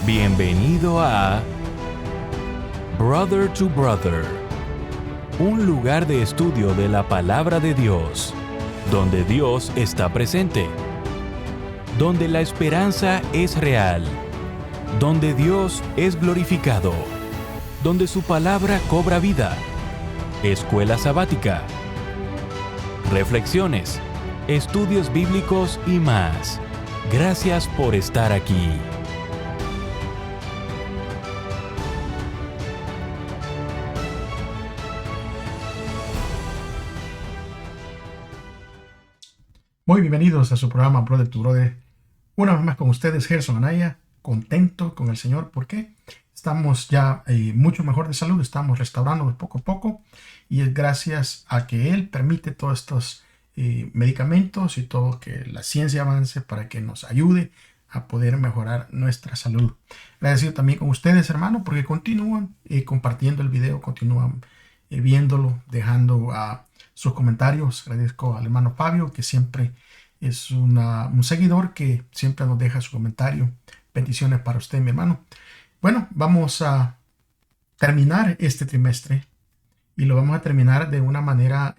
Bienvenido a Brother to Brother, un lugar de estudio de la palabra de Dios, donde Dios está presente, donde la esperanza es real, donde Dios es glorificado, donde su palabra cobra vida. Escuela sabática, reflexiones, estudios bíblicos y más. Gracias por estar aquí. Muy bienvenidos a su programa Brother to Brother. Una vez más con ustedes, Gerson Anaya, contento con el Señor porque estamos ya mucho mejor de salud, estamos restaurándonos poco a poco y es gracias a que Él permite todos estos medicamentos y todo que la ciencia avance para que nos ayude a poder mejorar nuestra salud. Agradecido también con ustedes, hermano, porque continúan compartiendo el video, continúan viéndolo, dejando sus comentarios. Agradezco al hermano Fabio, que siempre es un seguidor que siempre nos deja su comentario. Bendiciones para usted, mi hermano. Bueno, vamos a terminar este trimestre y lo vamos a terminar de una manera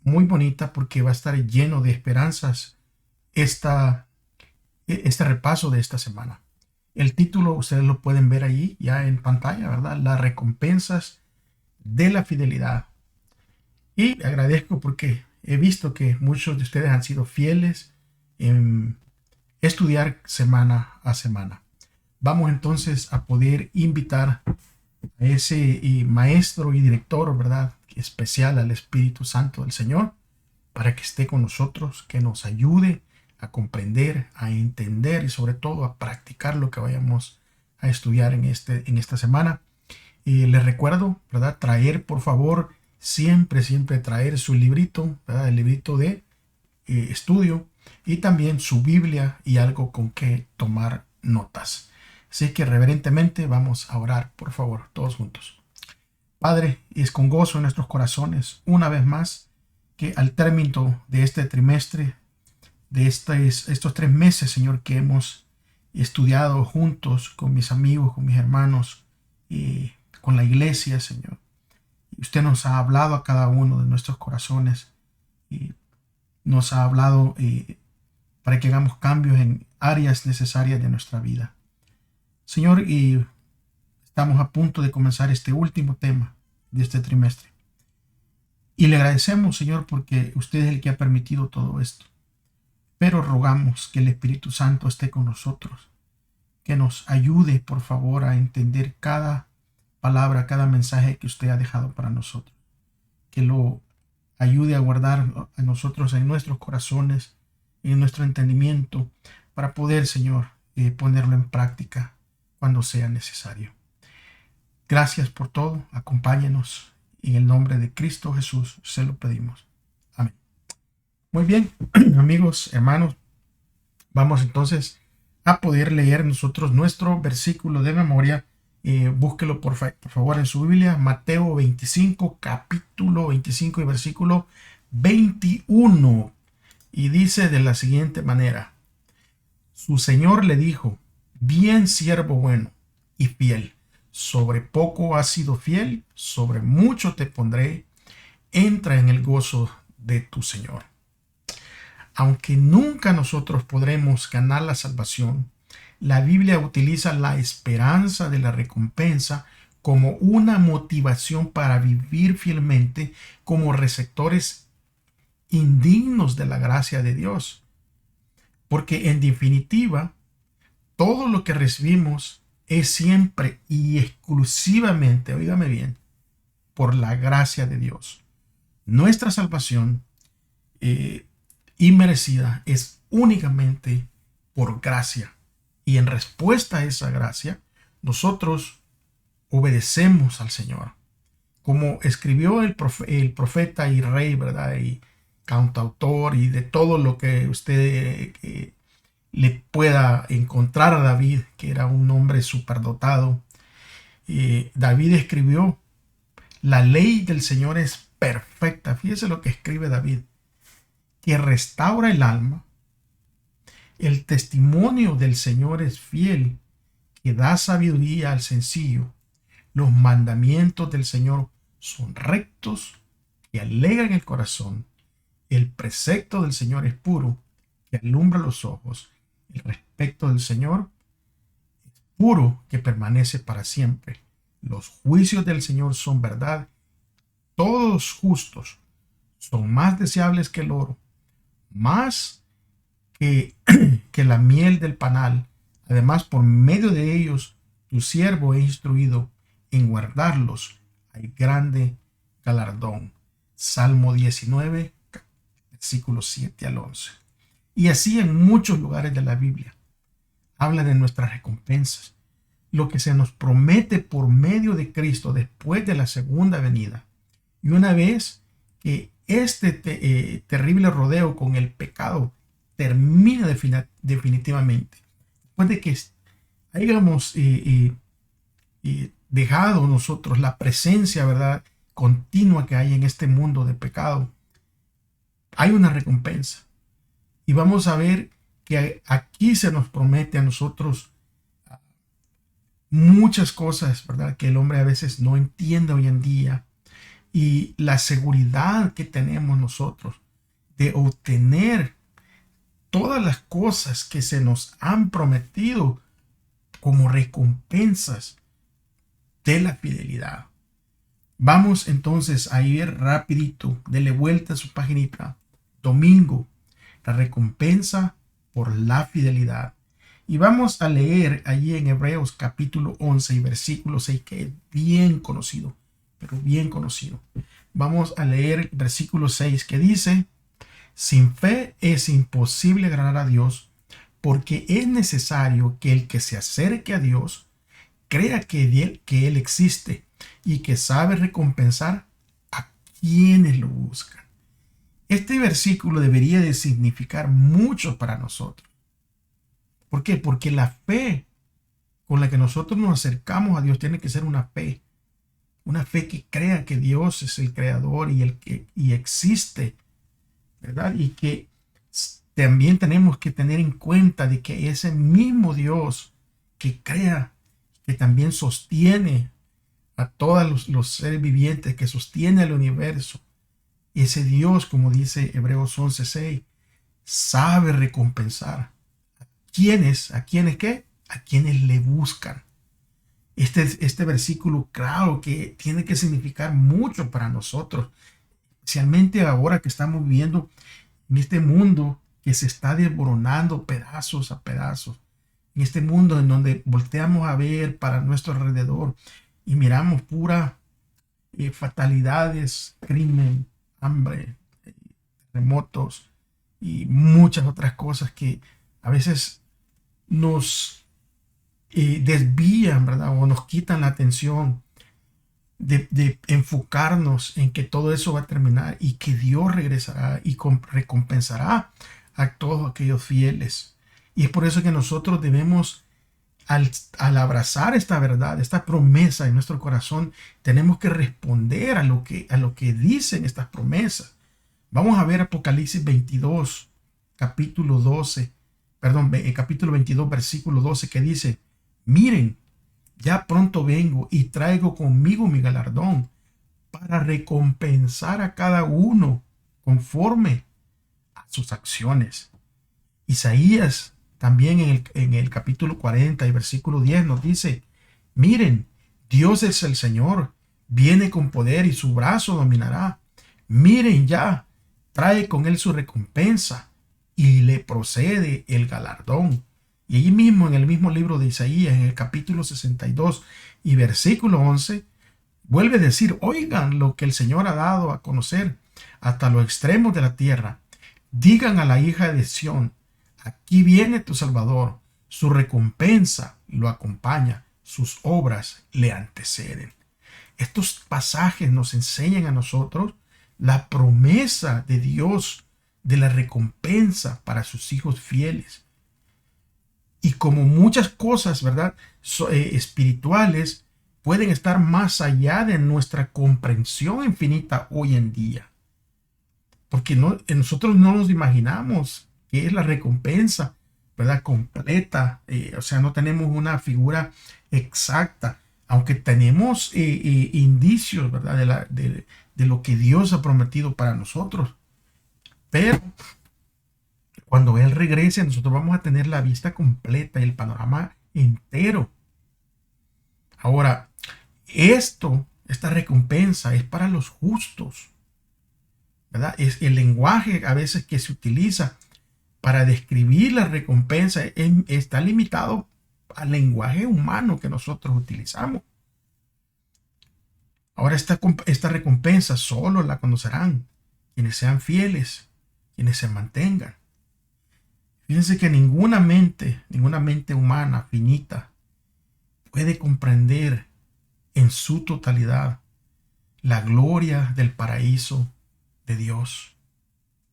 muy bonita porque va a estar lleno de esperanzas este repaso de esta semana. El título ustedes lo pueden ver ahí ya en pantalla, ¿verdad? Las recompensas de la fidelidad. Y agradezco porque he visto que muchos de ustedes han sido fieles en estudiar semana a semana. Vamos entonces a poder invitar a ese maestro y director, ¿verdad?, especial, al Espíritu Santo del Señor, para que esté con nosotros, que nos ayude a comprender, a entender y sobre todo a practicar lo que vayamos a estudiar en esta semana. Y les recuerdo, ¿verdad?, traer, por favor, siempre traer su librito, ¿verdad?, el librito de estudio y también su Biblia y algo con que tomar notas. Así que reverentemente vamos a orar, por favor, todos juntos. Padre, es con gozo en nuestros corazones, una vez más, que al término de este trimestre, de estos 3 meses, Señor, que hemos estudiado juntos con mis amigos, con mis hermanos y con la iglesia, Señor, usted nos ha hablado a cada uno de nuestros corazones y nos ha hablado para que hagamos cambios en áreas necesarias de nuestra vida. Señor, y estamos a punto de comenzar este último tema de este trimestre. Y le agradecemos, Señor, porque usted es el que ha permitido todo esto. Pero rogamos que el Espíritu Santo esté con nosotros, que nos ayude, por favor, a entender cada palabra, cada mensaje que usted ha dejado para nosotros. Que lo ayude a guardar a nosotros en nuestros corazones, en nuestro entendimiento, para poder, Señor, ponerlo en práctica cuando sea necesario. Gracias por todo. Acompáñenos. En el nombre de Cristo Jesús se lo pedimos. Amén. Muy bien, amigos, hermanos, vamos entonces a poder leer nosotros nuestro versículo de memoria. Búsquelo por favor en su Biblia, Mateo 25, capítulo 25 y versículo 21. Y dice de la siguiente manera: su Señor le dijo: bien, siervo bueno y fiel, sobre poco has sido fiel, sobre mucho te pondré, entra en el gozo de tu Señor. Aunque nunca nosotros podremos ganar la salvación, la Biblia utiliza la esperanza de la recompensa como una motivación para vivir fielmente como receptores indignos de la gracia de Dios. Porque en definitiva, todo lo que recibimos es siempre y exclusivamente, oígame bien, por la gracia de Dios. Nuestra salvación inmerecida es únicamente por gracia. Y en respuesta a esa gracia, nosotros obedecemos al Señor. Como escribió el profeta y rey, ¿verdad?, y cantautor, y de todo lo que usted le pueda encontrar a David, que era un hombre superdotado. David escribió: la ley del Señor es perfecta. Fíjese lo que escribe David: que restaura el alma. El testimonio del Señor es fiel, que da sabiduría al sencillo. Los mandamientos del Señor son rectos, que alegran el corazón. El precepto del Señor es puro, que alumbra los ojos. El respeto del Señor es puro, que permanece para siempre. Los juicios del Señor son verdad, todos justos. Son más deseables que el oro, más que, que la miel del panal. Además, por medio de ellos, tu siervo he instruido en guardarlos. Hay grande galardón. Salmo 19, versículos 7 al 11. Y así en muchos lugares de la Biblia habla de nuestras recompensas, lo que se nos promete por medio de Cristo después de la segunda venida. Y una vez que este terrible rodeo con el pecado termina definitivamente, después de que hayamos dejado nosotros la presencia, ¿verdad?, continua que hay en este mundo de pecado, hay una recompensa. Y vamos a ver que aquí se nos promete a nosotros muchas cosas, ¿verdad?, que el hombre a veces no entiende hoy en día. Y la seguridad que tenemos nosotros de obtener todas las cosas que se nos han prometido como recompensas de la fidelidad. Vamos entonces a ir rapidito, dele vuelta a su paginita. Domingo, la recompensa por la fidelidad. Y vamos a leer allí en Hebreos capítulo 11 y versículo 6, que es bien conocido, pero bien conocido. Vamos a leer versículo 6, que dice: sin fe es imposible agradar a Dios, porque es necesario que el que se acerque a Dios crea que Él existe y que sabe recompensar a quienes lo buscan. Este versículo debería de significar mucho para nosotros. ¿Por qué? Porque la fe con la que nosotros nos acercamos a Dios tiene que ser una fe que crea que Dios es el creador y existe, ¿verdad? Y que también tenemos que tener en cuenta de que ese mismo Dios que crea, que también sostiene a todos los seres vivientes, que sostiene el universo, ese Dios, como dice Hebreos 11:6, sabe recompensar a quienes le buscan. Este versículo, claro que tiene que significar mucho para nosotros, especialmente ahora que estamos viviendo en este mundo que se está desmoronando pedazos a pedazos, en este mundo en donde volteamos a ver para nuestro alrededor y miramos pura fatalidades, crimen, hambre, terremotos y muchas otras cosas que a veces nos desvían, ¿verdad?, o nos quitan la atención de enfocarnos en que todo eso va a terminar y que Dios regresará y recompensará a todos aquellos fieles. Y es por eso que nosotros debemos, al abrazar esta verdad, esta promesa en nuestro corazón, tenemos que responder a lo que dicen estas promesas. Vamos a ver Apocalipsis 22, capítulo 22, versículo 12, que dice: miren, ya pronto vengo y traigo conmigo mi galardón para recompensar a cada uno conforme a sus acciones. Isaías también en el capítulo 40 y versículo 10 nos dice: miren, Dios es el Señor, viene con poder y su brazo dominará. Miren, ya trae con él su recompensa y le procede el galardón. Y allí mismo en el mismo libro de Isaías, en el capítulo 62 y versículo 11, vuelve a decir: oigan lo que el Señor ha dado a conocer hasta los extremos de la tierra. Digan a la hija de Sión: aquí viene tu Salvador, su recompensa lo acompaña, sus obras le anteceden. Estos pasajes nos enseñan a nosotros la promesa de Dios de la recompensa para sus hijos fieles. Y como muchas cosas, ¿verdad?, espirituales, pueden estar más allá de nuestra comprensión infinita hoy en día. Porque nosotros no nos imaginamos qué es la recompensa ¿verdad? Completa, o sea, no tenemos una figura exacta, aunque tenemos indicios, ¿verdad? De lo que Dios ha prometido para nosotros. Pero cuando Él regrese, nosotros vamos a tener la vista completa, el panorama entero. Ahora, esta recompensa es para los justos, ¿verdad? Es el lenguaje a veces que se utiliza para describir la recompensa está limitado al lenguaje humano que nosotros utilizamos. Ahora esta recompensa solo la conocerán quienes sean fieles, quienes se mantengan. Fíjense que ninguna mente humana finita puede comprender en su totalidad la gloria del paraíso de Dios.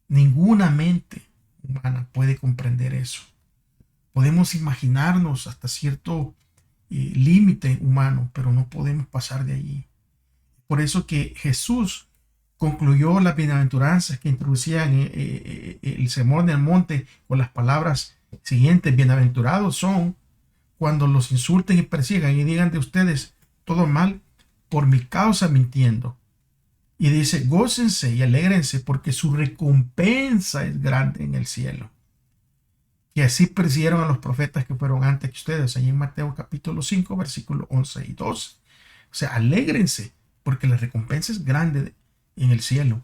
Ninguna mente humana puede comprender eso. Podemos imaginarnos hasta cierto límite humano, pero no podemos pasar de allí. Por eso que Jesús concluyó las bienaventuranzas que introducían el sermón del monte con las palabras siguientes: bienaventurados son cuando los insulten y persigan y digan de ustedes todo mal por mi causa mintiendo. Y dice: gócense y alégrense porque su recompensa es grande en el cielo. Y así persiguieron a los profetas que fueron antes que ustedes, ahí en Mateo capítulo 5, versículos 11 y 12. O sea, alégrense porque la recompensa es grande en el cielo.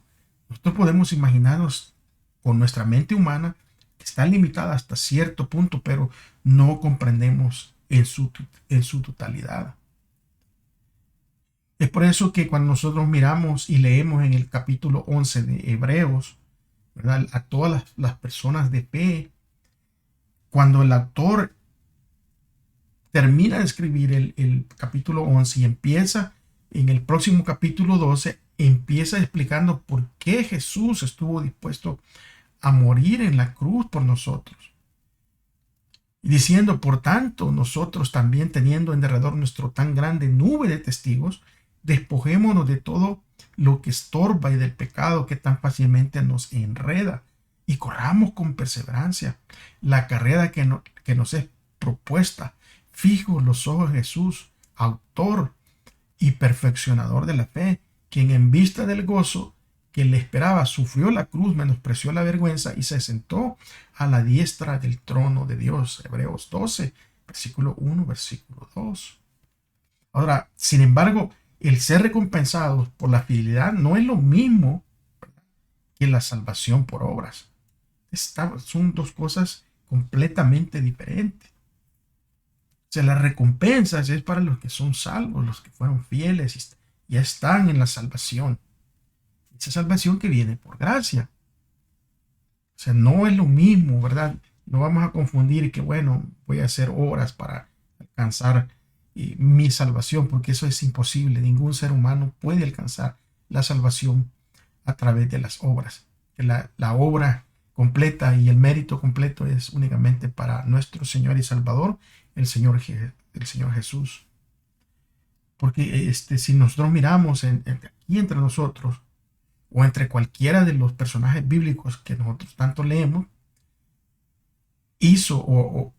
Nosotros podemos imaginarnos con nuestra mente humana, que está limitada hasta cierto punto, pero no comprendemos en su totalidad. Es por eso que cuando nosotros miramos y leemos en el capítulo 11 de Hebreos, ¿verdad?, a todas las personas de fe, cuando el autor termina de escribir el capítulo 11 y empieza en el próximo capítulo 12, empieza explicando por qué Jesús estuvo dispuesto a morir en la cruz por nosotros. Y diciendo: por tanto, nosotros también, teniendo en derredor nuestro tan grande nube de testigos, despojémonos de todo lo que estorba y del pecado que tan fácilmente nos enreda, y corramos con perseverancia la carrera que nos es propuesta, fijos los ojos en Jesús, autor y perfeccionador de la fe, quien en vista del gozo que le esperaba sufrió la cruz, menospreció la vergüenza y se sentó a la diestra del trono de Dios. Hebreos 12, versículo 1, versículo 2. Ahora, sin embargo, el ser recompensados por la fidelidad no es lo mismo, ¿verdad?, que la salvación por obras. Son dos cosas completamente diferentes. O sea, las recompensas es para los que son salvos, los que fueron fieles y ya están en la salvación. Esa salvación que viene por gracia. O sea, no es lo mismo, ¿verdad? No vamos a confundir que, bueno, voy a hacer obras para alcanzar mi salvación, porque eso es imposible. Ningún ser humano puede alcanzar la salvación a través de las obras. La obra completa y el mérito completo es únicamente para nuestro Señor y Salvador, el Señor Jesús. Porque si nosotros miramos aquí entre nosotros, o entre cualquiera de los personajes bíblicos que nosotros tanto leemos, hizo o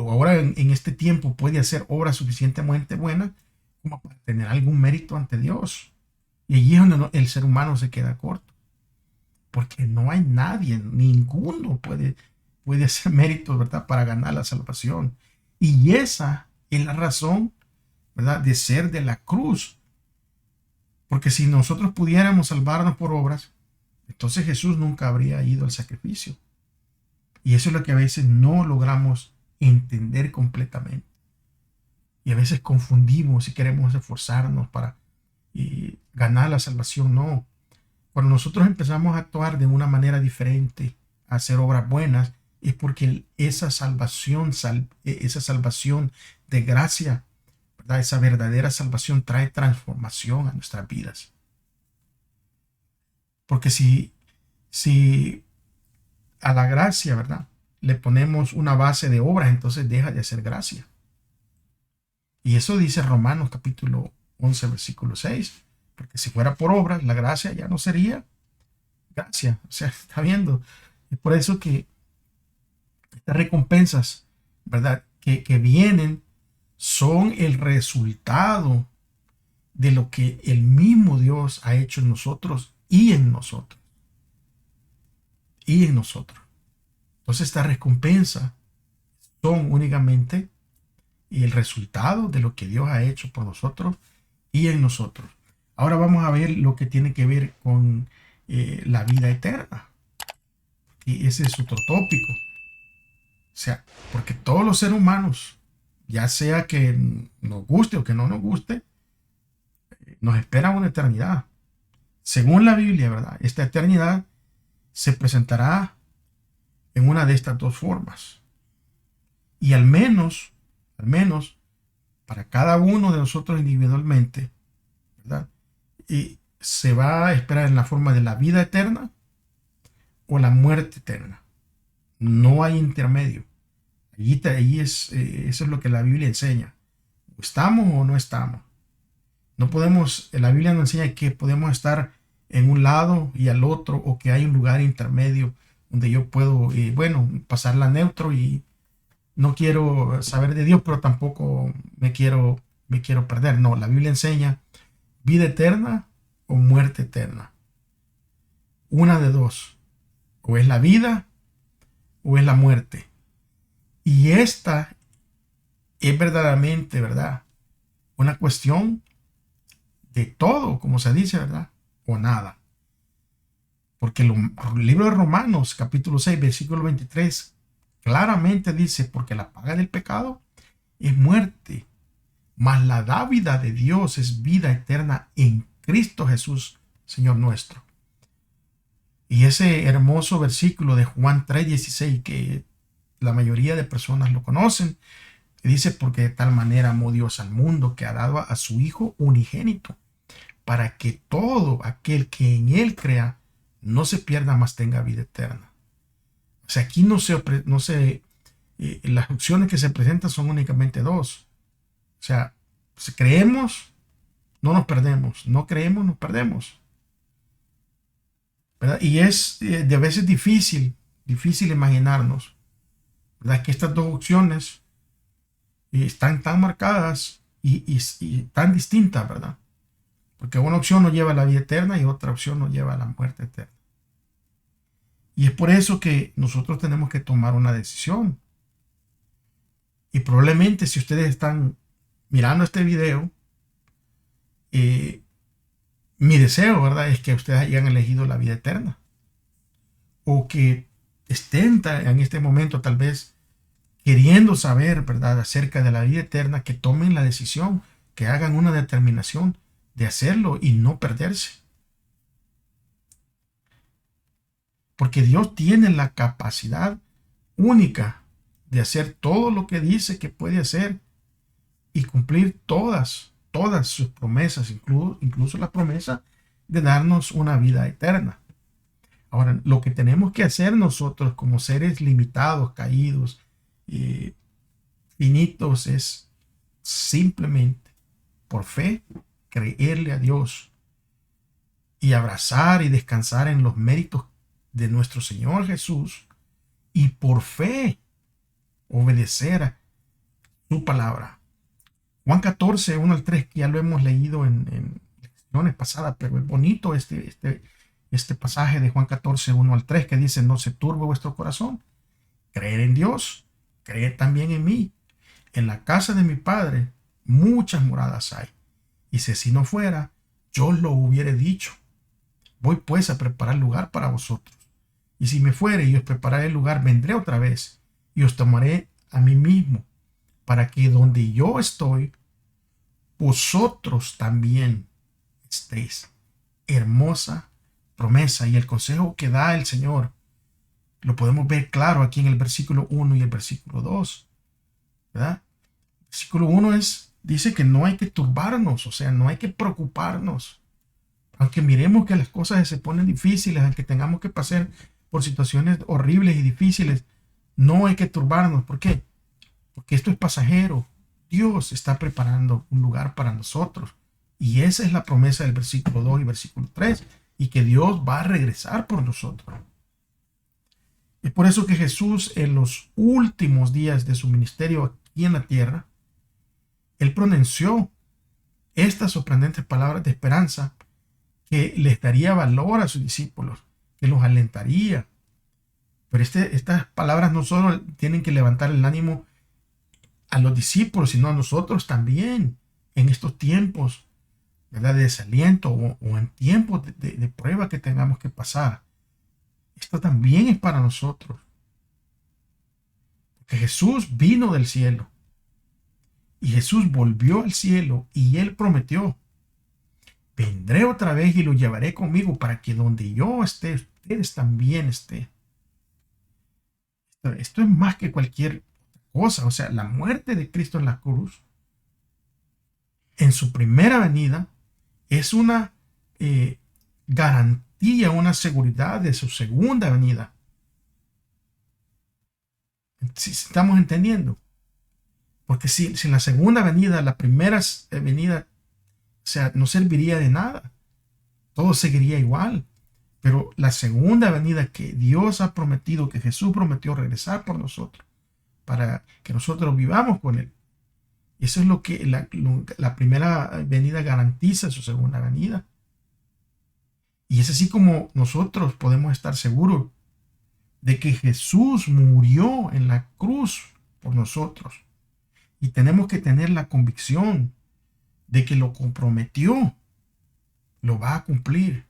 ahora en este tiempo puede hacer obras suficientemente buenas como para tener algún mérito ante Dios. Y allí es donde el ser humano se queda corto. Porque no hay nadie, ninguno puede hacer méritos, ¿verdad?, para ganar la salvación. Y esa es la razón, ¿verdad?, de ser de la cruz. Porque si nosotros pudiéramos salvarnos por obras, entonces Jesús nunca habría ido al sacrificio. Y eso es lo que a veces no logramos entender completamente. Y a veces confundimos y queremos esforzarnos para ganar la salvación. No. Cuando nosotros empezamos a actuar de una manera diferente, a hacer obras buenas, es porque esa salvación de gracia, ¿verdad?, esa verdadera salvación trae transformación a nuestras vidas. Porque si a la gracia, ¿verdad?, le ponemos una base de obras, entonces deja de hacer gracia. Y eso dice Romanos capítulo 11, versículo 6. Porque si fuera por obras, la gracia ya no sería gracia. O sea, está viendo. Es por eso que Estas recompensas, ¿verdad? Que vienen son el resultado de lo que el mismo Dios ha hecho en nosotros y en nosotros. Y en nosotros. Entonces estas recompensas son únicamente el resultado de lo que Dios ha hecho por nosotros y en nosotros. Ahora vamos a ver lo que tiene que ver con la vida eterna. Y ese es otro tópico. O sea, porque todos los seres humanos, ya sea que nos guste o que no nos guste, nos espera una eternidad. Según la Biblia, ¿verdad? Esta eternidad se presentará en una de estas dos formas. Y al menos, para cada uno de nosotros individualmente, ¿verdad? Y se va a esperar en la forma de la vida eterna o la muerte eterna. No hay intermedio. Eso es lo que la Biblia enseña. ¿Estamos o no estamos? No podemos, la Biblia nos enseña que podemos estar en un lado y al otro, o que hay un lugar intermedio donde yo puedo, pasarla neutro y no quiero saber de Dios, pero tampoco me quiero perder. No, la Biblia enseña vida eterna o muerte eterna. Una de dos. O es la vida o es la muerte. Y esta es verdaderamente, ¿verdad?, una cuestión de todo, como se dice, ¿verdad?, o nada. Porque el libro de Romanos, capítulo 6, versículo 23, claramente dice, porque la paga del pecado es muerte, mas la dávida de Dios es vida eterna en Cristo Jesús, Señor nuestro. Y ese hermoso versículo de Juan 3:16, que la mayoría de personas lo conocen, dice, porque de tal manera amó Dios al mundo que ha dado a su Hijo unigénito, para que todo aquel que en él crea no se pierda, mas tenga vida eterna. O sea, aquí las opciones que se presentan son únicamente dos. O sea, si creemos, no nos perdemos. No creemos, nos perdemos, ¿verdad? Y es de veces difícil imaginarnos, ¿verdad?, que estas dos opciones están tan marcadas y tan distintas, ¿verdad? Porque una opción nos lleva a la vida eterna y otra opción nos lleva a la muerte eterna. Y es por eso que nosotros tenemos que tomar una decisión. Y probablemente si ustedes están mirando este video, mi deseo, ¿verdad?, es que ustedes hayan elegido la vida eterna. O que estén en este momento tal vez queriendo saber, ¿verdad?, acerca de la vida eterna, que tomen la decisión, que hagan una determinación de hacerlo y no perderse. Porque Dios tiene la capacidad única de hacer todo lo que dice que puede hacer y cumplir todas sus promesas, incluso la promesa de darnos una vida eterna. Ahora, lo que tenemos que hacer nosotros como seres limitados, caídos, finitos, es simplemente por fe creerle a Dios y abrazar y descansar en los méritos de nuestro Señor Jesús, y por fe obedecer a su palabra. Juan 14, 1 al 3, que ya lo hemos leído en lecciones pasadas, pero es bonito este pasaje de Juan 14, 1 al 3, que dice: no se turbe vuestro corazón, creer en Dios, creed también en mí. En la casa de mi Padre muchas moradas hay, y si así no fuera, yo lo hubiera dicho. Voy pues a preparar lugar para vosotros. Y si me fuere y os prepararé el lugar, vendré otra vez y os tomaré a mí mismo, para que donde yo estoy, vosotros también estéis. Hermosa promesa. Y el consejo que da el Señor lo podemos ver claro aquí en el versículo 1 y el versículo 2, ¿verdad? El versículo 1 dice que no hay que turbarnos, o sea, no hay que preocuparnos. Aunque miremos que las cosas se ponen difíciles, aunque tengamos que pasar por situaciones horribles y difíciles, no hay que turbarnos. ¿Por qué? Porque esto es pasajero. Dios está preparando un lugar para nosotros. Y esa es la promesa del versículo 2 y versículo 3. Y que Dios va a regresar por nosotros. Es por eso que Jesús, en los últimos días de su ministerio aquí en la tierra, él pronunció estas sorprendentes palabras de esperanza que les daría valor a sus discípulos, que los alentaría. Pero estas palabras no solo tienen que levantar el ánimo a los discípulos, sino a nosotros también en estos tiempos, ¿verdad?, de desaliento o en tiempos de prueba que tengamos que pasar. Esto también es para nosotros. Porque Jesús vino del cielo y Jesús volvió al cielo y él prometió: vendré otra vez y lo llevaré conmigo para que donde yo esté, ustedes también estén. Esto es más que cualquier cosa. O sea, la muerte de Cristo en la cruz, en su primera venida, es una garantía, una seguridad de su segunda venida. Si estamos entendiendo. Porque si en la segunda venida, la primera venida, o sea, no serviría de nada. Todo seguiría igual. Pero la segunda venida que Dios ha prometido, que Jesús prometió regresar por nosotros, para que nosotros vivamos con Él. Eso es lo que la primera venida garantiza, su segunda venida. Y es así como nosotros podemos estar seguros de que Jesús murió en la cruz por nosotros. Y tenemos que tener la convicción de que lo comprometió, lo va a cumplir.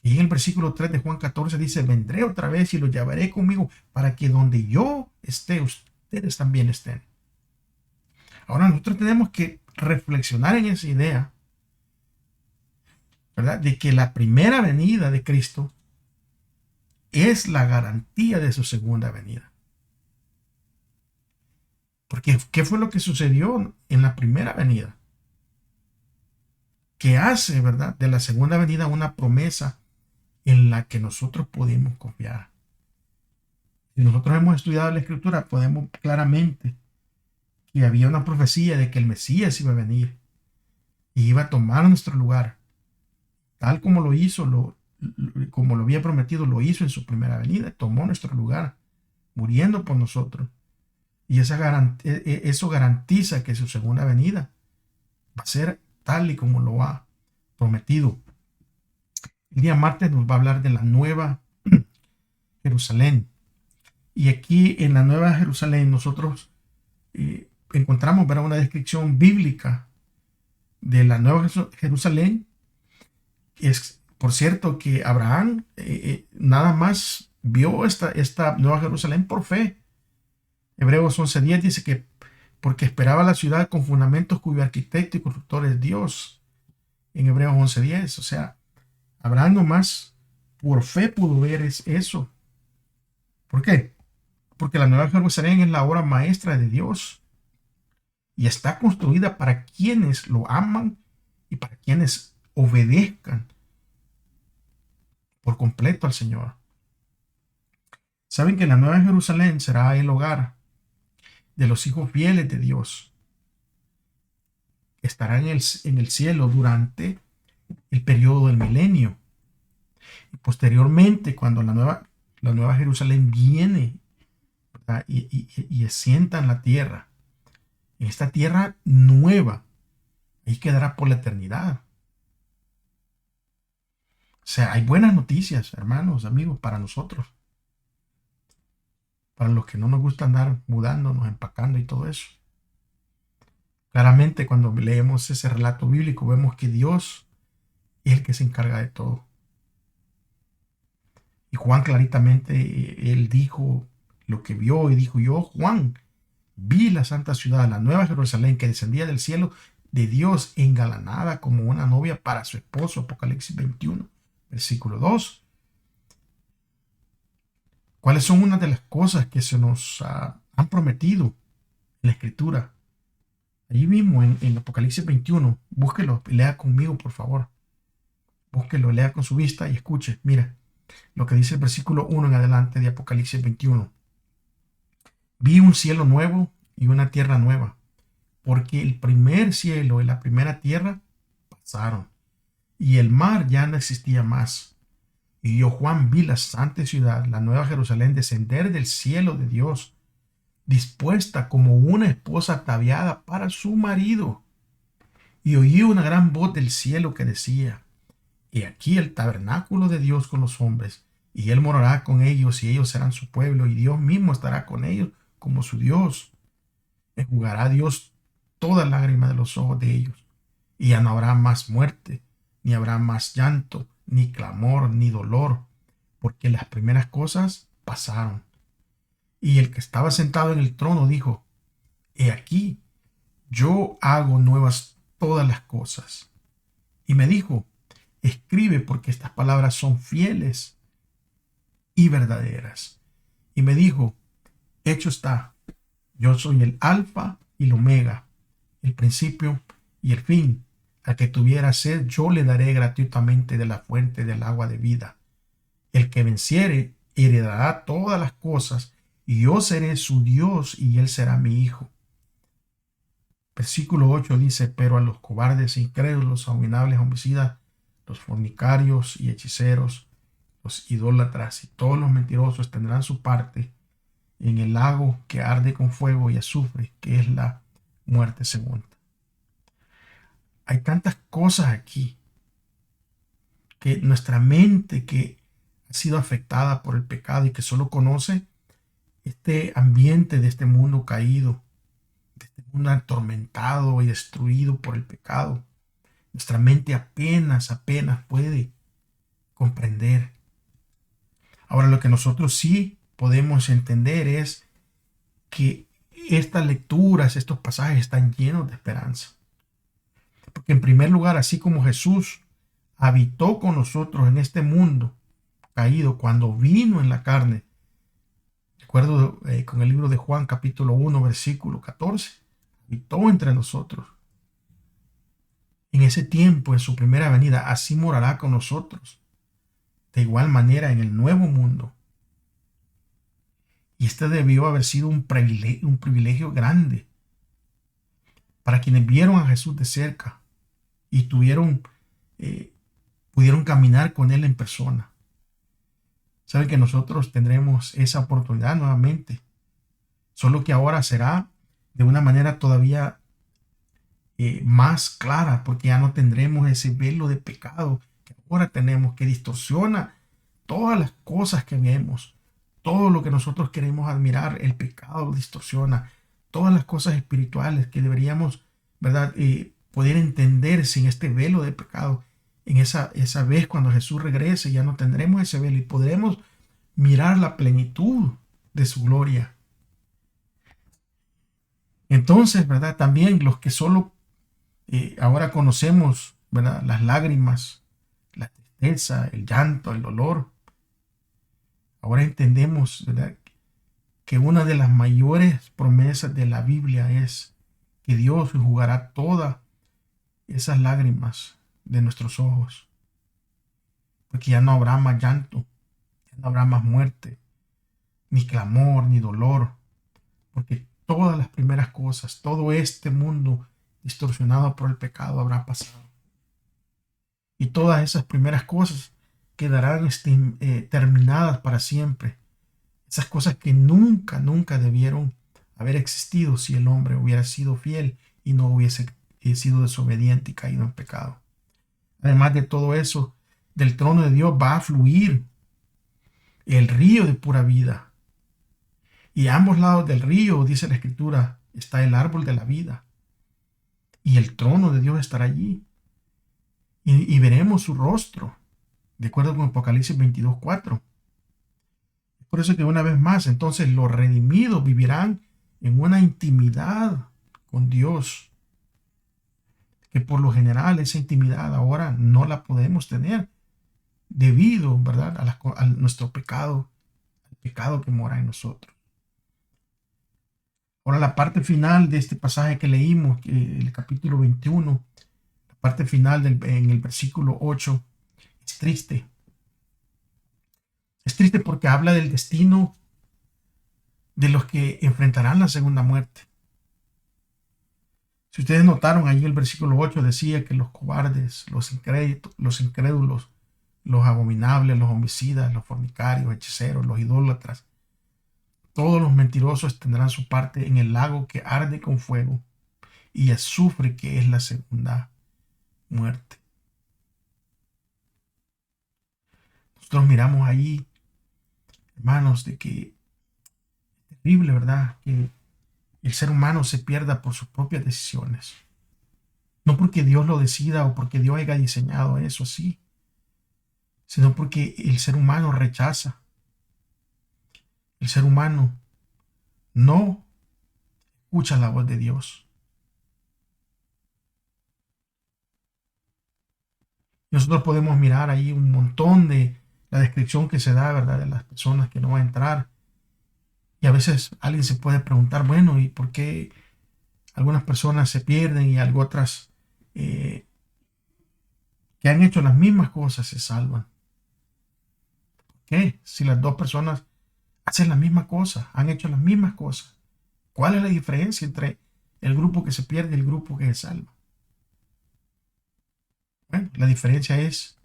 Y en el versículo 3 de Juan 14 dice: vendré otra vez y lo llevaré conmigo para que donde yo esté, ustedes también estén. Ahora nosotros tenemos que reflexionar en esa idea, ¿verdad?, de que la primera venida de Cristo es la garantía de su segunda venida. Porque ¿qué fue lo que sucedió en la primera venida? Que hace, ¿verdad?, de la segunda venida una promesa en la que nosotros podemos confiar. Si nosotros hemos estudiado la Escritura, podemos claramente que había una profecía de que el Mesías iba a venir y iba a tomar nuestro lugar, tal como lo hizo, como lo había prometido, lo hizo en su primera venida, tomó nuestro lugar, muriendo por nosotros. Y eso garantiza que su segunda venida va a ser tal y como lo ha prometido. El día martes nos va a hablar de la Nueva Jerusalén. Y aquí en la Nueva Jerusalén nosotros encontramos, ¿verdad?, una descripción bíblica de la Nueva Jerusalén. Es, por cierto, que Abraham nada más vio esta Nueva Jerusalén por fe. Hebreos 11:10 dice que porque esperaba la ciudad con fundamentos cuyo arquitecto y constructor es Dios. En Hebreos 11:10, o sea, Abraham nomás por fe pudo ver eso. ¿Por qué? Porque la Nueva Jerusalén es la obra maestra de Dios y está construida para quienes lo aman y para quienes obedezcan por completo al Señor. Saben que la Nueva Jerusalén será el hogar de los hijos fieles de Dios. Estará en el cielo durante el periodo del milenio. Y posteriormente, cuando la nueva Jerusalén viene, ¿verdad?, y asienta en la tierra, en esta tierra nueva, ahí quedará por la eternidad. O sea, hay buenas noticias, hermanos, amigos, para nosotros. Para los que no nos gusta andar mudándonos, empacando y todo eso. Claramente, cuando leemos ese relato bíblico, vemos que Dios es el que se encarga de todo. Y Juan claritamente, él dijo lo que vio y dijo: yo, Juan, vi la santa ciudad, la Nueva Jerusalén, que descendía del cielo de Dios, engalanada como una novia para su esposo. Apocalipsis 21, versículo 2. ¿Cuáles son unas de las cosas que se nos han prometido en la Escritura? Allí mismo en Apocalipsis 21, búsquelo y lea conmigo, por favor. Búsquelo, lea con su vista y escuche. Mira lo que dice el versículo 1 en adelante de Apocalipsis 21. Vi un cielo nuevo y una tierra nueva, porque el primer cielo y la primera tierra pasaron, y el mar ya no existía más. Y yo, Juan, vi la santa ciudad, la nueva Jerusalén, descender del cielo de Dios, dispuesta como una esposa ataviada para su marido. Y oí una gran voz del cielo que decía: He aquí el tabernáculo de Dios con los hombres, y él morará con ellos, y ellos serán su pueblo, y Dios mismo estará con ellos como su Dios. Enjugará Dios toda lágrima de los ojos de ellos, y ya no habrá más muerte, ni habrá más llanto, ni clamor, ni dolor, porque las primeras cosas pasaron. Y el que estaba sentado en el trono dijo: He aquí, yo hago nuevas todas las cosas. Y me dijo: Escribe, porque estas palabras son fieles y verdaderas. Y me dijo: Hecho está, yo soy el alfa y el omega, el principio y el fin. Al que tuviera sed, yo le daré gratuitamente de la fuente del agua de vida. El que venciere heredará todas las cosas, y yo seré su Dios, y él será mi hijo. Versículo 8 dice: Pero a los cobardes, incrédulos, abominables, homicidas, los fornicarios y hechiceros, los idólatras y todos los mentirosos tendrán su parte en el lago que arde con fuego y azufre, que es la muerte segunda. Hay tantas cosas aquí que nuestra mente, que ha sido afectada por el pecado y que solo conoce este ambiente de este mundo caído, de este mundo atormentado y destruido por el pecado, nuestra mente apenas puede comprender. Ahora, lo que nosotros sí podemos entender es que estas lecturas, estos pasajes están llenos de esperanza. Porque en primer lugar, así como Jesús habitó con nosotros en este mundo caído cuando vino en la carne, recuerdo con el libro de Juan capítulo 1 versículo 14, habitó entre nosotros. En ese tiempo, en su primera venida, así morará con nosotros. De igual manera en el nuevo mundo. Y este debió haber sido un privilegio grande para quienes vieron a Jesús de cerca y pudieron caminar con él en persona. Saben que nosotros tendremos esa oportunidad nuevamente, solo que ahora será de una manera todavía más clara, porque ya no tendremos ese velo de pecado que ahora tenemos, que distorsiona todas las cosas que vemos, todo lo que nosotros queremos admirar. El pecado lo distorsiona, todas las cosas espirituales que deberíamos, ¿verdad?, poder entender sin este velo de pecado. En esa vez cuando Jesús regrese, ya no tendremos ese velo y podremos mirar la plenitud de su gloria. Entonces, ¿verdad?, también los que solo ahora conocemos, ¿verdad?, las lágrimas, la tristeza, el llanto, el dolor, ahora entendemos, ¿verdad?, que una de las mayores promesas de la Biblia es que Dios enjugará todas esas lágrimas de nuestros ojos, porque ya no habrá más llanto, ya no habrá más muerte, ni clamor, ni dolor, porque todas las primeras cosas, todo este mundo distorsionado por el pecado habrá pasado. Y todas esas primeras cosas quedarán terminadas para siempre. Esas cosas que nunca debieron haber existido si el hombre hubiera sido fiel y no hubiese sido desobediente y caído en pecado. Además de todo eso, del trono de Dios va a fluir el río de pura vida. Y a ambos lados del río, dice la Escritura, está el árbol de la vida. Y el trono de Dios estará allí. Y veremos su rostro, de acuerdo con Apocalipsis 22:4. Por eso que una vez más, entonces los redimidos vivirán en una intimidad con Dios, que por lo general esa intimidad ahora no la podemos tener debido, ¿verdad?, a nuestro pecado, al pecado que mora en nosotros. Ahora, la parte final de este pasaje que leímos, el capítulo 21, la parte final en el versículo 8, es triste. Es triste porque habla del destino de los que enfrentarán la segunda muerte. Si ustedes notaron, ahí el versículo 8 decía que los cobardes, los incrédulos, los abominables, los homicidas, los fornicarios, hechiceros, los idólatras. Todos los mentirosos tendrán su parte en el lago que arde con fuego y azufre, que es la segunda muerte. Nosotros miramos ahí, hermanos, de que es terrible, ¿verdad? Que el ser humano se pierda por sus propias decisiones. No porque Dios lo decida o porque Dios haya diseñado eso así, sino porque el ser humano rechaza. El ser humano no escucha la voz de Dios. Nosotros podemos mirar ahí un montón de la descripción que se da, ¿verdad?, de las personas que no van a entrar. Y a veces alguien se puede preguntar, bueno, ¿y por qué algunas personas se pierden y algo otras que han hecho las mismas cosas se salvan? ¿Por qué? Si las dos personas hacen la misma cosa, han hecho las mismas cosas, ¿cuál es la diferencia entre el grupo que se pierde y el grupo que se salva? Bueno, la diferencia es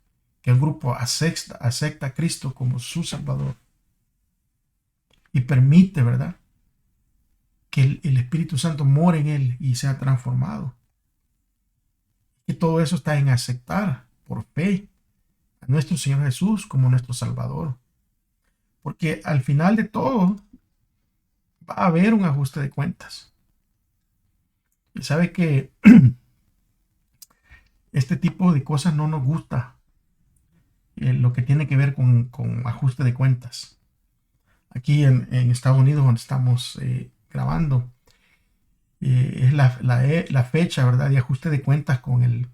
que el grupo acepta a Cristo como su Salvador y permite, ¿verdad?, que el Espíritu Santo more en él y sea transformado. Y todo eso está en aceptar por fe a nuestro Señor Jesús como nuestro Salvador. Porque al final de todo va a haber un ajuste de cuentas. Y sabe que este tipo de cosas no nos gusta, lo que tiene que ver con ajuste de cuentas. Aquí en Estados Unidos, donde estamos grabando, es la fecha, ¿verdad?, de ajuste de cuentas con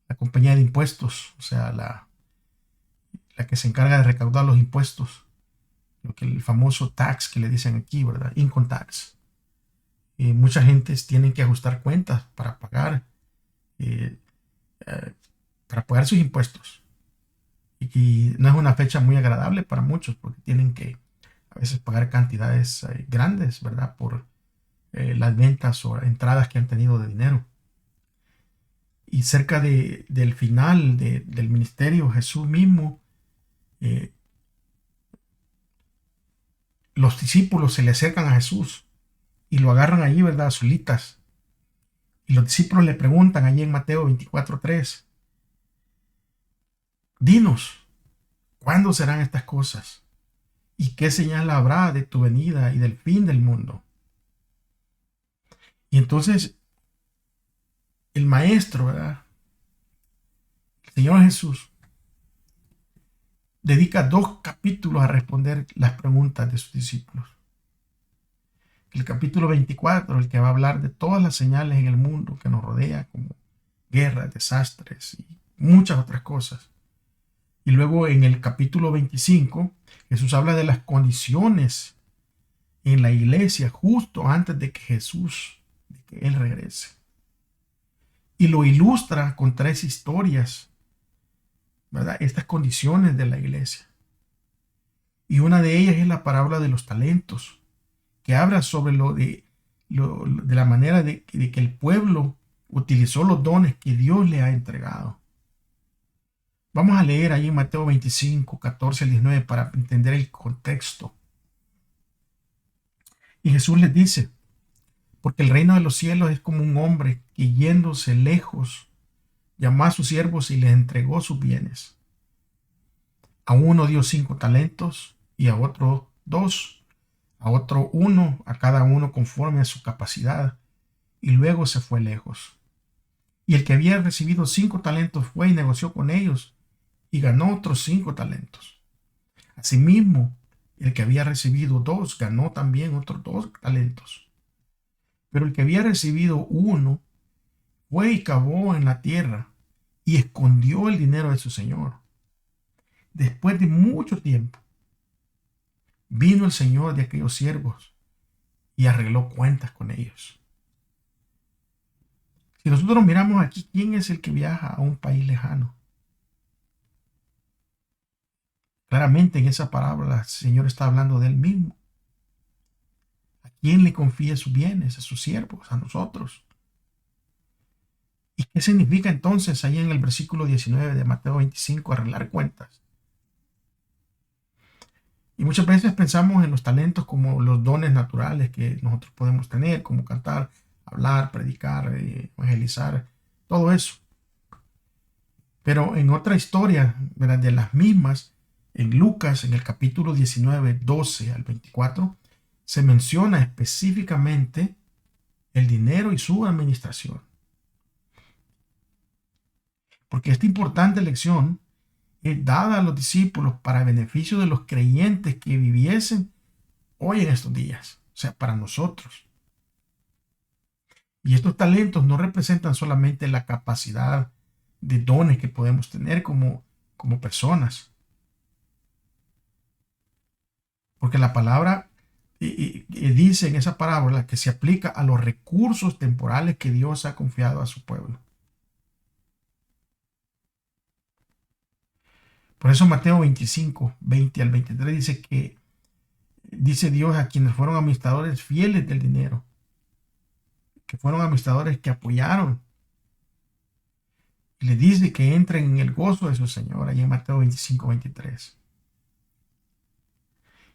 la compañía de impuestos, o sea, la que se encarga de recaudar los impuestos, lo que el famoso tax que le dicen aquí, ¿verdad?, income tax. Mucha gente tienen que ajustar cuentas para pagar sus impuestos. Y no es una fecha muy agradable para muchos porque tienen que a veces pagar cantidades grandes, ¿verdad?, por las ventas o entradas que han tenido de dinero. Y cerca del final del ministerio, Jesús mismo, los discípulos se le acercan a Jesús y lo agarran allí, ¿verdad?, a solitas. Y los discípulos le preguntan allí en Mateo 24:3, dinos, ¿cuándo serán estas cosas? ¿Y qué señal habrá de tu venida y del fin del mundo? Y entonces el maestro, ¿verdad?, el Señor Jesús, dedica 2 capítulos a responder las preguntas de sus discípulos. El capítulo 24, el que va a hablar de todas las señales en el mundo que nos rodea, como guerras, desastres y muchas otras cosas. Y luego en el capítulo 25, Jesús habla de las condiciones en la iglesia justo antes de que Él regrese. Y lo ilustra con 3 historias, ¿verdad?, estas condiciones de la iglesia. Y una de ellas es la parábola de los talentos, que habla sobre de la manera de que el pueblo utilizó los dones que Dios le ha entregado. Vamos a leer ahí en Mateo 25, 14 al 19 para entender el contexto. Y Jesús les dice, porque el reino de los cielos es como un hombre que yéndose lejos, llamó a sus siervos y les entregó sus bienes. A uno dio 5 talentos y a otro 2, a otro 1, a cada uno conforme a su capacidad, y luego se fue lejos. Y el que había recibido 5 talentos fue y negoció con ellos y ganó otros 5 talentos. Asimismo, el que había recibido 2 ganó también otros 2 talentos. Pero el que había recibido 1 fue y cavó en la tierra y escondió el dinero de su señor. Después de mucho tiempo, vino el señor de aquellos siervos y arregló cuentas con ellos. Si nosotros miramos aquí, ¿quién es el que viaja a un país lejano? Claramente en esa parábola el Señor está hablando de Él mismo. ¿A quién le confía sus bienes? A sus siervos, a nosotros. ¿Y ¿Qué significa entonces ahí en el versículo 19 de Mateo 25 arreglar cuentas? Y muchas veces pensamos en los talentos como los dones naturales que nosotros podemos tener, como cantar, hablar, predicar, evangelizar, todo eso. Pero en otra historia, ¿verdad?, de las mismas, en Lucas, en el capítulo 19, 12 al 24, se menciona específicamente el dinero y su administración. Porque esta importante lección es dada a los discípulos para beneficio de los creyentes que viviesen hoy en estos días, o sea, para nosotros. Y estos talentos no representan solamente la capacidad de dones que podemos tener como personas. Porque la palabra dice en esa parábola que se aplica a los recursos temporales que Dios ha confiado a su pueblo. Por eso Mateo 25, 20 al 23 dice que dice Dios a quienes fueron administradores fieles del dinero, que fueron administradores que apoyaron. Y le dice que entren en el gozo de su Señor, ahí en Mateo 25, 23.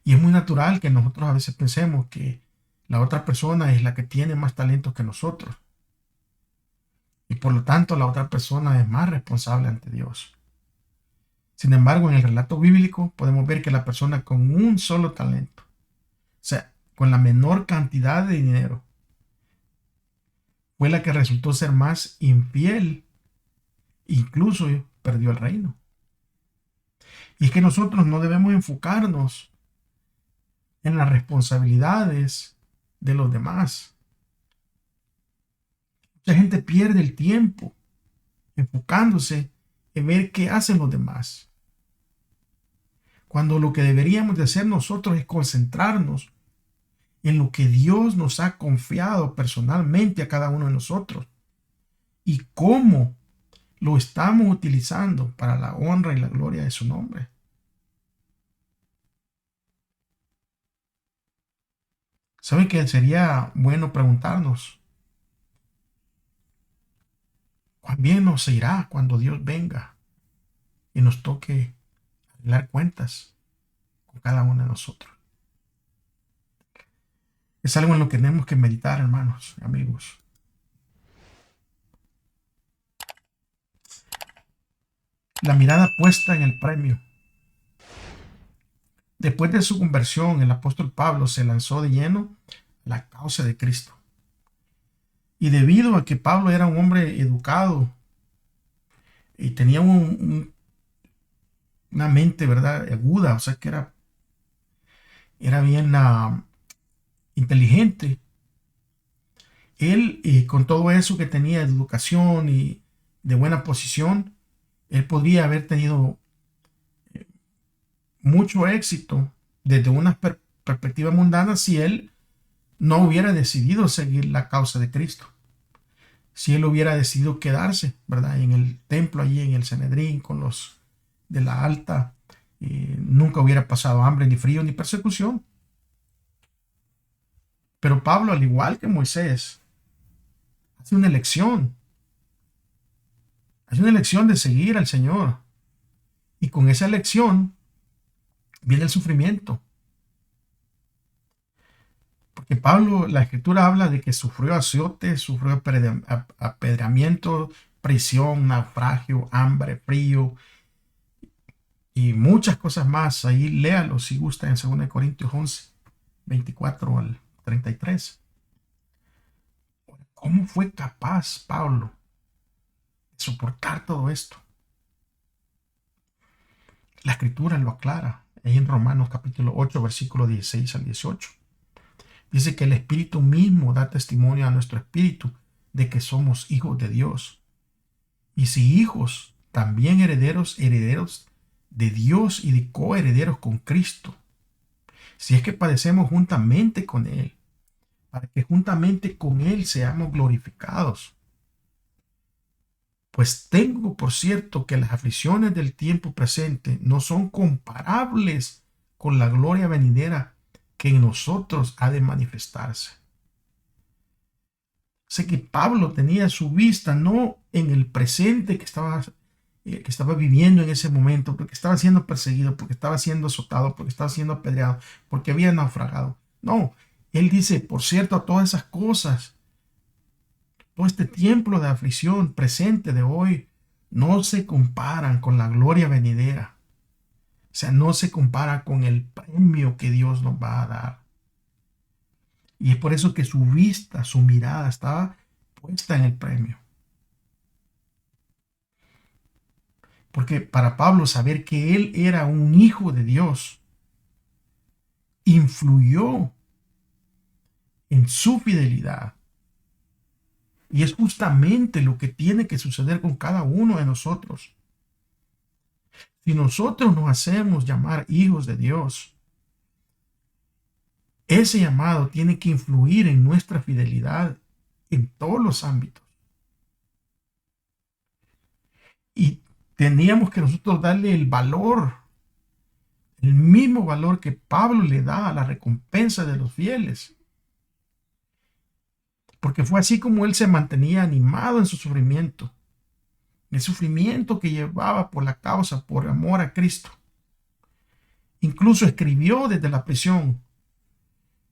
Y es muy natural que nosotros a veces pensemos que la otra persona es la que tiene más talento que nosotros. Y por lo tanto la otra persona es más responsable ante Dios. Sin embargo, en el relato bíblico podemos ver que la persona con un solo talento, o sea, con la menor cantidad de dinero, fue la que resultó ser más infiel. Incluso perdió el reino. Y es que nosotros no debemos enfocarnos en las responsabilidades de los demás. Mucha gente pierde el tiempo enfocándose en ver qué hacen los demás, cuando lo que deberíamos de hacer nosotros es concentrarnos en lo que Dios nos ha confiado personalmente a cada uno de nosotros y cómo lo estamos utilizando para la honra y la gloria de su nombre. ¿Saben que sería bueno preguntarnos cuán bien nos irá cuando Dios venga y nos toque arreglar cuentas con cada uno de nosotros? Es algo en lo que tenemos que meditar, hermanos, amigos. La mirada puesta en el premio. Después de su conversión, el apóstol Pablo se lanzó de lleno a la causa de Cristo. Y debido a que Pablo era un hombre educado y tenía una mente, ¿verdad?, aguda, o sea que era bien inteligente, él, con todo eso que tenía de educación y de buena posición, él podría haber tenido mucho éxito desde una perspectiva mundana si él no hubiera decidido seguir la causa de Cristo. Si él hubiera decidido quedarse, ¿verdad?, en el templo, allí en el Sanedrín, con los de la alta, nunca hubiera pasado hambre, ni frío, ni persecución. Pero Pablo, al igual que Moisés, hace una elección. Hace una elección de seguir al Señor. Y con esa elección viene el sufrimiento. Porque Pablo, la escritura habla de que sufrió azotes, sufrió apedreamiento, prisión, naufragio, hambre, frío y muchas cosas más. Ahí léalo si gusta en 2 Corintios 11, 24 al 33. ¿Cómo fue capaz Pablo de soportar todo esto? La escritura lo aclara ahí en Romanos capítulo 8, versículo 16 al 18. Dice que el Espíritu mismo da testimonio a nuestro espíritu de que somos hijos de Dios. Y si hijos, también herederos de Dios y de coherederos con Cristo. Si es que padecemos juntamente con Él, para que juntamente con Él seamos glorificados. Pues tengo por cierto que las aflicciones del tiempo presente no son comparables con la gloria venidera que en nosotros ha de manifestarse. Sé que Pablo tenía su vista no en el presente que estaba viviendo en ese momento, porque estaba siendo perseguido, porque estaba siendo azotado, porque estaba siendo apedreado, porque había naufragado. No, él dice, por cierto, todas esas cosas, todo este tiempo de aflicción presente de hoy, no se comparan con la gloria venidera. O sea, no se compara con el premio que Dios nos va a dar. Y es por eso que su vista, su mirada estaba puesta en el premio. Porque para Pablo saber que él era un hijo de Dios influyó en su fidelidad. Y es justamente lo que tiene que suceder con cada uno de nosotros. Si nosotros nos hacemos llamar hijos de Dios, ese llamado tiene que influir en nuestra fidelidad en todos los ámbitos. Y teníamos que nosotros darle el valor, el mismo valor que Pablo le da a la recompensa de los fieles. Porque fue así como él se mantenía animado en su sufrimiento. El sufrimiento que llevaba por la causa, por amor a Cristo. Incluso escribió desde la prisión: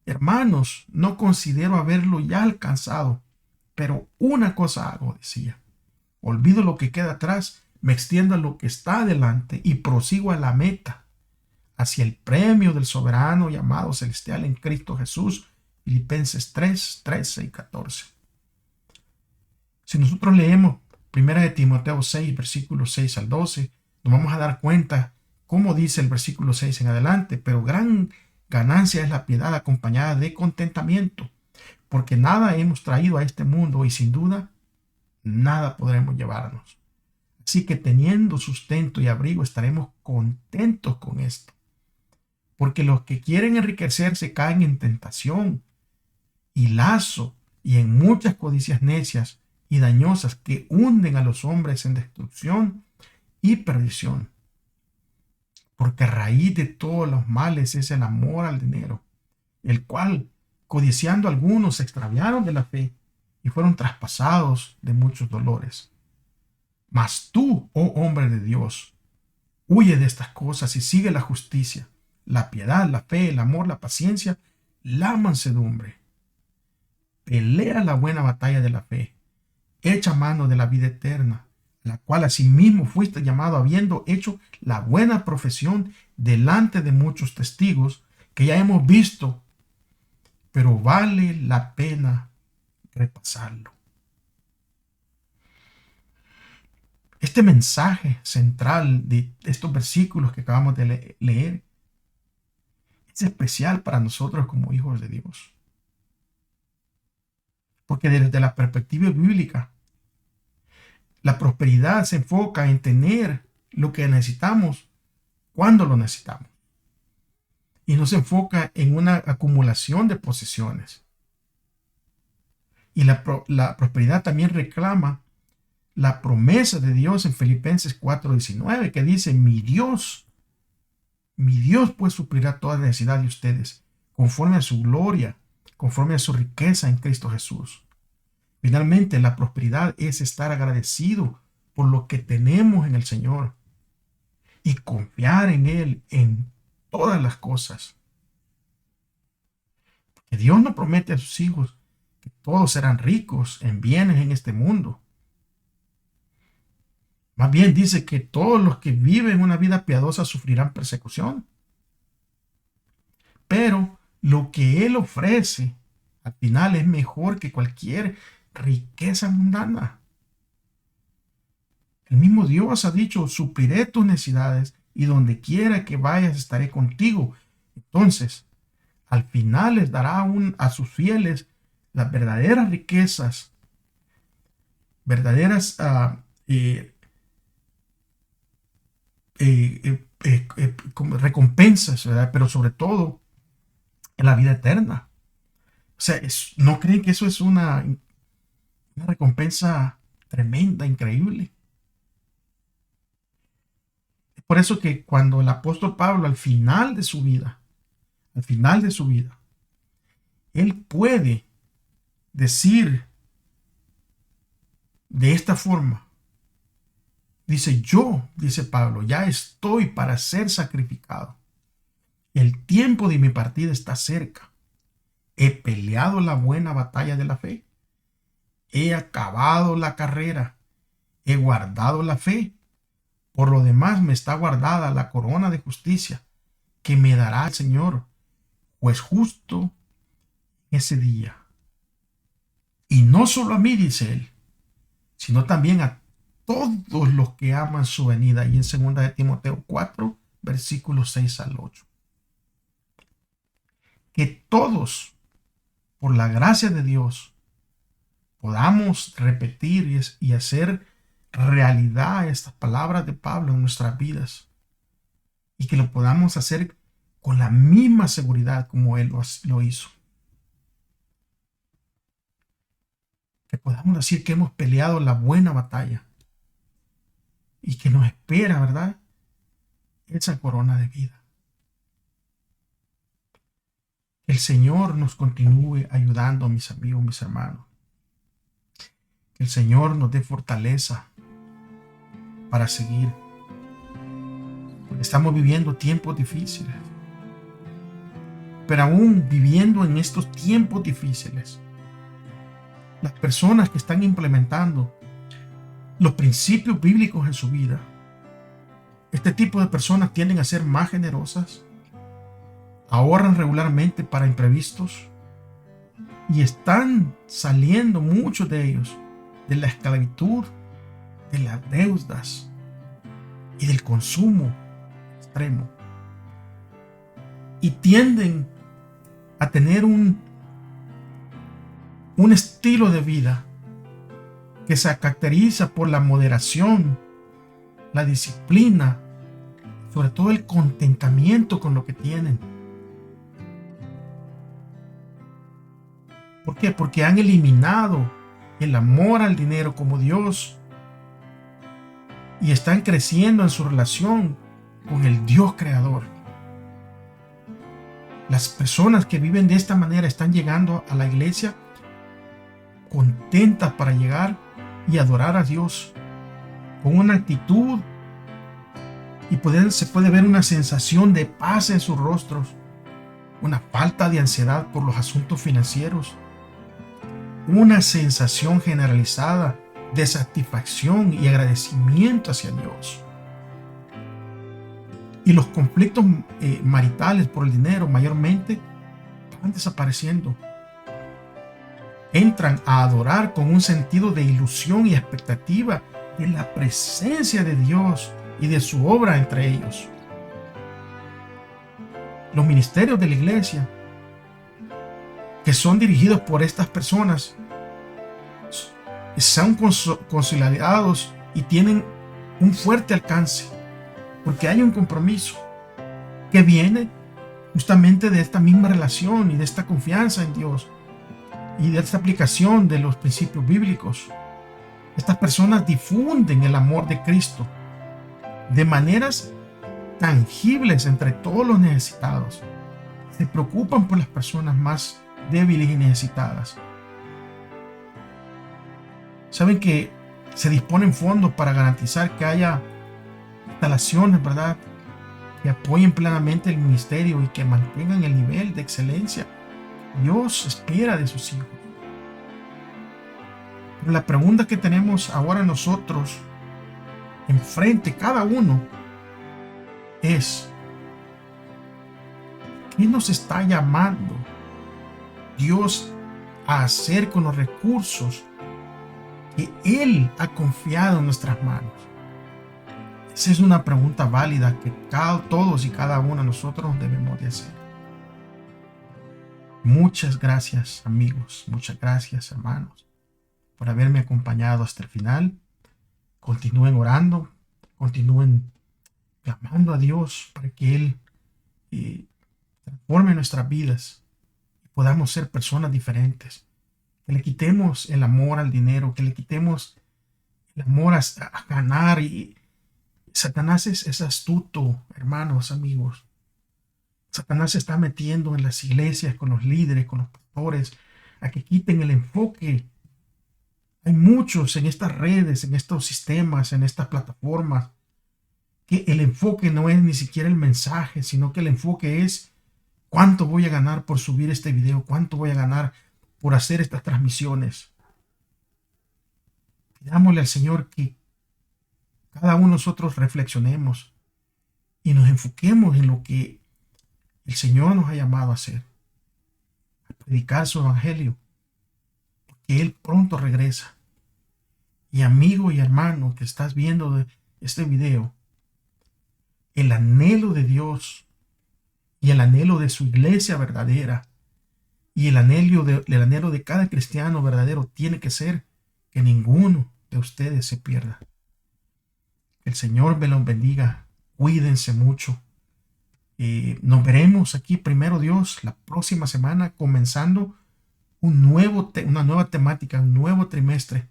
hermanos, no considero haberlo ya alcanzado, pero una cosa hago, decía. Olvido lo que queda atrás, me extiendo a lo que está adelante y prosigo a la meta, hacia el premio del soberano llamado celestial en Cristo Jesús. Filipenses 3, 13 y 14. Si nosotros leemos 1 de Timoteo 6, versículos 6 al 12, nos vamos a dar cuenta cómo dice el versículo 6 en adelante: pero gran ganancia es la piedad acompañada de contentamiento, porque nada hemos traído a este mundo y sin duda nada podremos llevarnos. Así que teniendo sustento y abrigo estaremos contentos con esto. Porque los que quieren enriquecerse caen en tentación y lazo y en muchas codicias necias y dañosas que hunden a los hombres en destrucción y perdición. Porque raíz de todos los males es el amor al dinero, el cual, codiciando algunos, se extraviaron de la fe y fueron traspasados de muchos dolores. Mas tú, oh hombre de Dios, huye de estas cosas y sigue la justicia, la piedad, la fe, el amor, la paciencia, la mansedumbre. Pelea la buena batalla de la fe, echa mano de la vida eterna, la cual asimismo fuiste llamado habiendo hecho la buena profesión delante de muchos testigos que ya hemos visto, pero vale la pena repasarlo. Este mensaje central de estos versículos que acabamos de leer es especial para nosotros como hijos de Dios. Porque desde la perspectiva bíblica, la prosperidad se enfoca en tener lo que necesitamos cuando lo necesitamos. Y no se enfoca en una acumulación de posesiones. Y la prosperidad también reclama la promesa de Dios en Filipenses 4:19, que dice: mi Dios pues suplirá toda necesidad de ustedes, conforme a su gloria, conforme a su riqueza en Cristo Jesús. Finalmente, la prosperidad es estar agradecido por lo que tenemos en el Señor y confiar en Él en todas las cosas. Que Dios no promete a sus hijos que todos serán ricos en bienes en este mundo. Más bien dice que todos los que viven una vida piadosa sufrirán persecución. Pero lo que Él ofrece al final es mejor que cualquier riqueza mundana. El mismo Dios ha dicho: supliré tus necesidades y donde quiera que vayas estaré contigo. Entonces, al final les dará a sus fieles las verdaderas riquezas, verdaderas recompensas, ¿verdad? Pero sobre todo en la vida eterna. O sea, ¿no creen que eso es una recompensa tremenda, increíble? Es por eso que cuando el apóstol Pablo al final de su vida, él puede decir de esta forma, dice yo, dice Pablo, ya estoy para ser sacrificado. El tiempo de mi partida está cerca. He peleado la buena batalla de la fe. He acabado la carrera. He guardado la fe. Por lo demás me está guardada la corona de justicia que me dará el Señor, pues justo ese día. Y no solo a mí, dice él, sino también a todos los que aman su venida. Y en 2 de Timoteo 4, versículos 6 al 8. Que todos, por la gracia de Dios, podamos repetir y hacer realidad estas palabras de Pablo en nuestras vidas. Y que lo podamos hacer con la misma seguridad como él lo hizo. Que podamos decir que hemos peleado la buena batalla y que nos espera, ¿verdad?, esa corona de vida. Que el Señor nos continúe ayudando, mis amigos, mis hermanos. Que el Señor nos dé fortaleza para seguir. Porque estamos viviendo tiempos difíciles. Pero aún viviendo en estos tiempos difíciles, las personas que están implementando los principios bíblicos en su vida, este tipo de personas tienden a ser más generosas, ahorran regularmente para imprevistos y están saliendo muchos de ellos de la esclavitud, de las deudas y del consumo extremo. Y tienden a tener un estilo de vida que se caracteriza por la moderación, la disciplina, sobre todo el contentamiento con lo que tienen. ¿Por qué? Porque han eliminado el amor al dinero como Dios y están creciendo en su relación con el Dios creador. Las personas que viven de esta manera están llegando a la iglesia contentas para llegar y adorar a Dios con una actitud, y se puede ver una sensación de paz en sus rostros, una falta de ansiedad por los asuntos financieros, una sensación generalizada de satisfacción y agradecimiento hacia Dios. Y los conflictos maritales por el dinero mayormente van desapareciendo. Entran a adorar con un sentido de ilusión y expectativa de la presencia de Dios y de su obra entre ellos. Los ministerios de la iglesia que son dirigidos por estas personas son consolidados y tienen un fuerte alcance, porque hay un compromiso que viene justamente de esta misma relación y de esta confianza en Dios y de esta aplicación de los principios bíblicos. Estas personas difunden el amor de Cristo de maneras tangibles entre todos los necesitados. Se preocupan por las personas más débiles y necesitadas. Saben que se disponen fondos para garantizar que haya instalaciones, ¿verdad?, que apoyen plenamente el ministerio y que mantengan el nivel de excelencia que Dios espera de sus hijos. Pero la pregunta que tenemos ahora nosotros enfrente, cada uno, es: ¿qué nos está llamando Dios a hacer con los recursos que Él ha confiado en nuestras manos? Esa es una pregunta válida que todos y cada uno de nosotros debemos de hacer. Muchas gracias, amigos, muchas gracias, hermanos, por haberme acompañado hasta el final. Continúen orando, continúen clamando a Dios para que Él transforme nuestras vidas y podamos ser personas diferentes. Que le quitemos el amor al dinero, que le quitemos el amor a ganar. Y Satanás es astuto, hermanos, amigos. Satanás se está metiendo en las iglesias, con los líderes, con los pastores, a que quiten el enfoque Hay muchos en estas redes, en estos sistemas, en estas plataformas, que el enfoque no es ni siquiera el mensaje, sino que el enfoque es cuánto voy a ganar por subir este video, cuánto voy a ganar por hacer estas transmisiones. Pidámosle al Señor que cada uno de nosotros reflexionemos y nos enfoquemos en lo que el Señor nos ha llamado a hacer, a predicar su evangelio, porque Él pronto regresa. Y amigo y hermano que estás viendo este video, el anhelo de Dios y el anhelo de su iglesia verdadera y el anhelo de cada cristiano verdadero tiene que ser que ninguno de ustedes se pierda. Que el Señor me los bendiga. Cuídense mucho. Nos veremos aquí, primero Dios, la próxima semana, comenzando una nueva temática, un nuevo trimestre.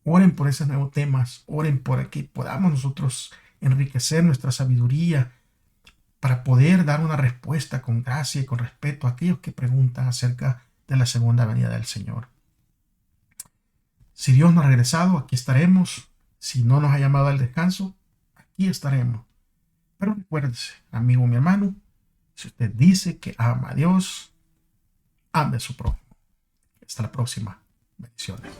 Oren por esos nuevos temas, oren por que podamos nosotros enriquecer nuestra sabiduría para poder dar una respuesta con gracia y con respeto a aquellos que preguntan acerca de la segunda venida del Señor. Si Dios nos ha regresado, aquí estaremos. Si no nos ha llamado al descanso, aquí estaremos. Pero recuérdese, amigo, mi hermano, si usted dice que ama a Dios, ame a su prójimo. Hasta la próxima. Bendiciones.